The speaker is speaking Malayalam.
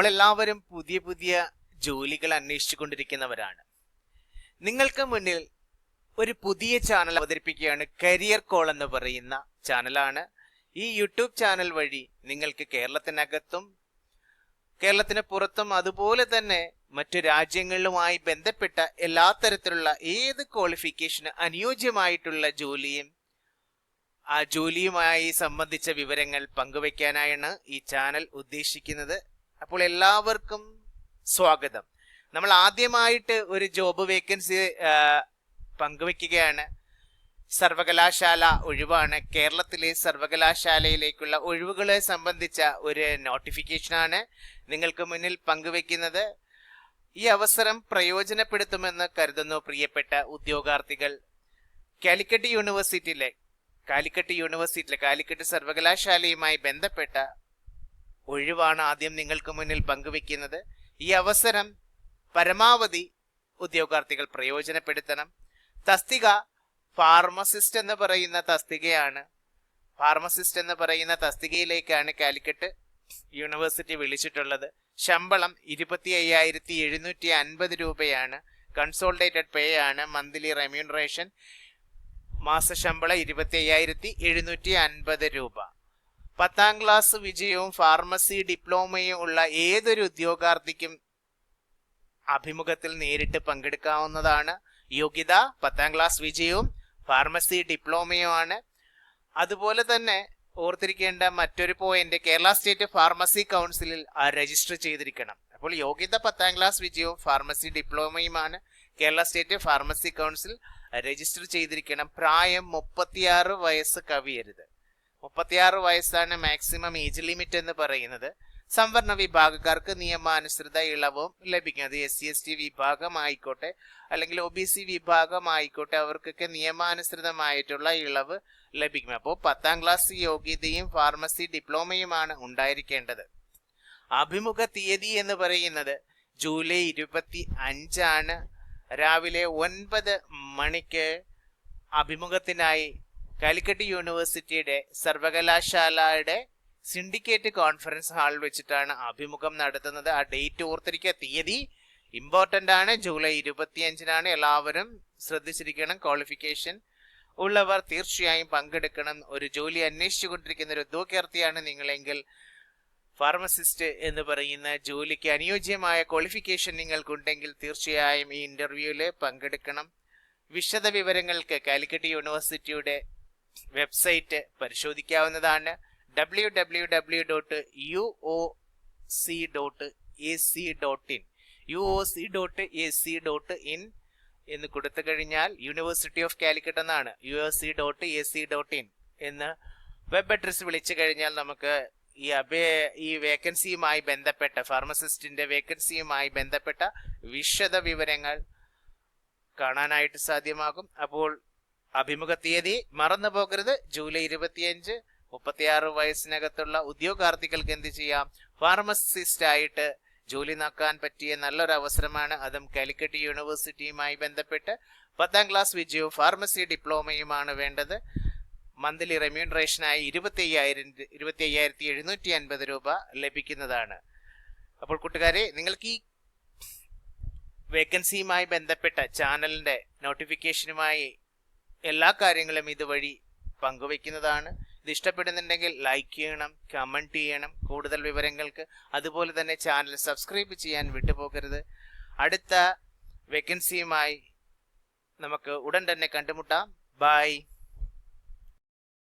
നമ്മളെല്ലാവരും പുതിയ പുതിയ ജോലികൾ അന്വേഷിച്ചു കൊണ്ടിരിക്കുന്നവരാണ്. നിങ്ങൾക്ക് മുന്നിൽ ഒരു പുതിയ ചാനൽ അവതരിപ്പിക്കുകയാണ്. കരിയർ കോൾ എന്ന് പറയുന്ന ചാനലാണ്. ഈ യൂട്യൂബ് ചാനൽ വഴി നിങ്ങൾക്ക് കേരളത്തിനകത്തും കേരളത്തിന് പുറത്തും അതുപോലെ തന്നെ മറ്റു രാജ്യങ്ങളിലുമായി ബന്ധപ്പെട്ട എല്ലാ തരത്തിലുള്ള ഏത് ക്വാളിഫിക്കേഷന് അനുയോജ്യമായിട്ടുള്ള ജോലിയും ആ ജോലിയുമായി സംബന്ധിച്ച വിവരങ്ങൾ പങ്കുവയ്ക്കാനായാണ് ഈ ചാനൽ ഉദ്ദേശിക്കുന്നത്. അപ്പോൾ എല്ലാവർക്കും സ്വാഗതം. നമ്മൾ ആദ്യമായിട്ട് ഒരു ജോബ് വേക്കൻസി പങ്കുവയ്ക്കുകയാണ്. സർവകലാശാല ഒഴിവാണ്. കേരളത്തിലെ സർവകലാശാലയിലേക്കുള്ള ഒഴിവുകളെ സംബന്ധിച്ച ഒരു നോട്ടിഫിക്കേഷനാണ് നിങ്ങൾക്ക് മുന്നിൽ പങ്കുവയ്ക്കുന്നത്. ഈ അവസരം പ്രയോജനപ്പെടുത്തുമെന്ന് കരുതുന്നു പ്രിയപ്പെട്ട ഉദ്യോഗാർത്ഥികൾ. കാലിക്കറ്റ് യൂണിവേഴ്സിറ്റിയിലെ സർവകലാശാലയുമായി ബന്ധപ്പെട്ട ഒഴിവാണ് ആദ്യം നിങ്ങൾക്ക് മുന്നിൽ പങ്കുവയ്ക്കുന്നത്. ഈ അവസരം പരമാവധി ഉദ്യോഗാർത്ഥികൾ പ്രയോജനപ്പെടുത്തണം. തസ്തിക ഫാർമസിസ്റ്റ് എന്ന് പറയുന്ന തസ്തികയാണ്. ഫാർമസിസ്റ്റ് എന്ന് പറയുന്ന തസ്തികയിലേക്കാണ് കാലിക്കറ്റ് യൂണിവേഴ്സിറ്റി വിളിച്ചിട്ടുള്ളത്. ശമ്പളം 25,750 രൂപയാണ്. കൺസോൾട്ടേറ്റഡ് പേ ആണ്. മന്ത്ലി റെമ്യൂണറേഷൻ മാസശമ്പളം 25,750 രൂപ. 10ാം ക്ലാസ് വിജയവും ഫാർമസി ഡിപ്ലോമയും ഉള്ള ഏതൊരു ഉദ്യോഗാർത്ഥിക്കും അഭിമുഖത്തിൽ നേരിട്ട് പങ്കെടുക്കാവുന്നതാണ്. യോഗ്യത 10ാം ക്ലാസ് വിജയവും ഫാർമസി ഡിപ്ലോമയുമാണ്. അതുപോലെ തന്നെ ഓർത്തിരിക്കേണ്ട മറ്റൊരു പോയിന്റ്, കേരള സ്റ്റേറ്റ് ഫാർമസി കൗൺസിലിൽ രജിസ്റ്റർ ചെയ്തിരിക്കണം. അപ്പോൾ യോഗ്യത 10ാം ക്ലാസ് വിജയവും ഫാർമസി ഡിപ്ലോമയുമാണ്. Kerala state pharmacy council register ചെയ്തിരിക്കണം. പ്രായം 36 വയസ്സ് കവിയരുത്. 36 വയസ്സാണ് മാക്സിമം ഏജ് ലിമിറ്റ് എന്ന് പറയുന്നത്. സംവരണ വിഭാഗക്കാർക്ക് നിയമാനുസൃത ഇളവും ലഭിക്കും. അത് SC/ST വിഭാഗം ആയിക്കോട്ടെ അല്ലെങ്കിൽ OBC വിഭാഗം ആയിക്കോട്ടെ, അവർക്കൊക്കെ നിയമാനുസൃതമായിട്ടുള്ള ഇളവ് ലഭിക്കും. അപ്പോൾ 10ാം ക്ലാസ് യോഗ്യതയും ഫാർമസി ഡിപ്ലോമയുമാണ് ഉണ്ടായിരിക്കേണ്ടത്. അഭിമുഖ തീയതി എന്ന് പറയുന്നത് ജൂലൈ 25 രാവിലെ 9 മണിക്ക് അഭിമുഖത്തിനായി കാലിക്കറ്റ് യൂണിവേഴ്സിറ്റിയുടെ സർവകലാശാലയുടെ സിൻഡിക്കേറ്റ് കോൺഫറൻസ് ഹാൾ വെച്ചിട്ടാണ് അഭിമുഖം നടത്തുന്നത്. ആ ഡേറ്റ് ഓർത്തിരിക്കുക. തീയതി ഇമ്പോർട്ടൻ്റ് ആണ്. ജൂലൈ 25 എല്ലാവരും ശ്രദ്ധിച്ചിരിക്കണം. ക്വാളിഫിക്കേഷൻ ഉള്ളവർ തീർച്ചയായും പങ്കെടുക്കണം. ഒരു ജോലി അന്വേഷിച്ചു കൊണ്ടിരിക്കുന്ന ഒരു ഉദ്യോഗാർത്ഥിയാണ് നിങ്ങളെങ്കിൽ ഫാർമസിസ്റ്റ് എന്ന് പറയുന്ന ജോലിക്ക് അനുയോജ്യമായ ക്വാളിഫിക്കേഷൻ നിങ്ങൾക്കുണ്ടെങ്കിൽ തീർച്ചയായും ഈ ഇന്റർവ്യൂവിൽ പങ്കെടുക്കണം. വിശദ വിവരങ്ങൾക്ക് കാലിക്കറ്റ് യൂണിവേഴ്സിറ്റിയുടെ വെബ്സൈറ്റ് പരിശോധിക്കാവുന്നതാണ്. www.uoc.ac.in എന്ന് കൊടുത്തു കഴിഞ്ഞാൽ യൂണിവേഴ്സിറ്റി ഓഫ് കാലിക്കറ്റ് എന്നാണ്. uoc.ac.in എന്ന് വെബ് അഡ്രസ് വിളിച്ചു കഴിഞ്ഞാൽ നമുക്ക് ഈ വേക്കൻസിയുമായി ബന്ധപ്പെട്ട ഫാർമസിസ്റ്റിന്റെ വേക്കൻസിയുമായി ബന്ധപ്പെട്ട വിശദ വിവരങ്ങൾ കാണാനായിട്ട് സാധ്യമാകും. അപ്പോൾ അഭിമുഖ തീയതി മറന്നു പോകരുത്. ജൂലൈ 25. 36 വയസ്സിനകത്തുള്ള ഉദ്യോഗാർത്ഥികൾക്ക് എന്ത് ചെയ്യാം? ഫാർമസിസ്റ്റ് ആയിട്ട് ജോലി നോക്കാൻ പറ്റിയ നല്ലൊരു അവസരമാണ്. അതും കാലിക്കറ്റ് യൂണിവേഴ്സിറ്റിയുമായി ബന്ധപ്പെട്ട് 10ാം ക്ലാസ് വിജയവും ഫാർമസി ഡിപ്ലോമയുമാണ് വേണ്ടത്. മന്ത്ലി റെമ്യൂണറേഷനായി 25,750 രൂപ ലഭിക്കുന്നതാണ്. അപ്പോൾ കൂട്ടുകാരെ, നിങ്ങൾക്ക് ഈ വേക്കൻസിയുമായി ബന്ധപ്പെട്ട ചാനലിന്റെ നോട്ടിഫിക്കേഷനുമായി എല്ലാ കാര്യങ്ങളും ഇതുവഴി പങ്കുവയ്ക്കുന്നതാണ്. ഇത് ഇഷ്ടപ്പെടുന്നുണ്ടെങ്കിൽ ലൈക്ക് ചെയ്യണം, കമന്റ് ചെയ്യണം. കൂടുതൽ വിവരങ്ങൾക്ക് അതുപോലെ തന്നെ ചാനൽ സബ്സ്ക്രൈബ് ചെയ്യാൻ വിട്ടുപോകരുത്. അടുത്ത വേക്കൻസിയുമായി നമുക്ക് ഉടൻ തന്നെ കണ്ടുമുട്ടാം. ബൈ.